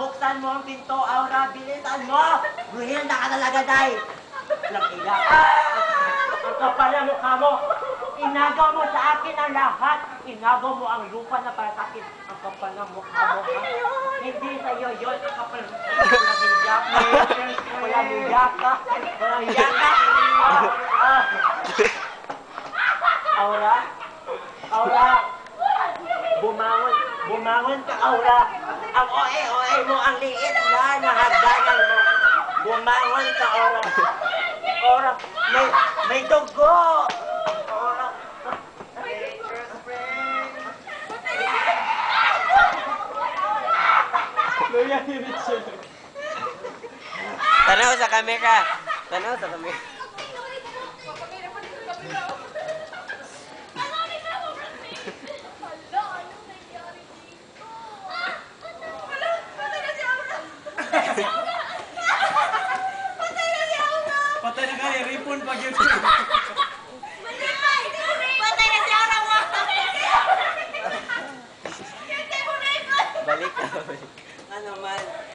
buksan mo ang pinto, Aura, bilisan mo! Buhil na ka talaga, Day! Nag-iyak. Ang kapal na mukha mo! Inagaw mo sa akin ang lahat! Inagaw mo ang lupa na para sa akin. Ang kapal na mukha mo, ha? Hindi sa'yo yun. Ang kapal na mukha mo. Walang iyak ka. Walang iyak ka. Aura? Aura? Bumangon ka, Aura. Ang oe mo, ang liit na nahagdanan mo. Bumangon ka, Aura. Aura, may dugo. Aura. Tanaw sa kamera. Tanaw sa kamera. Patay na kaya, ripon pag yun. Patay na si Aura mo! Balik ka. Ano man?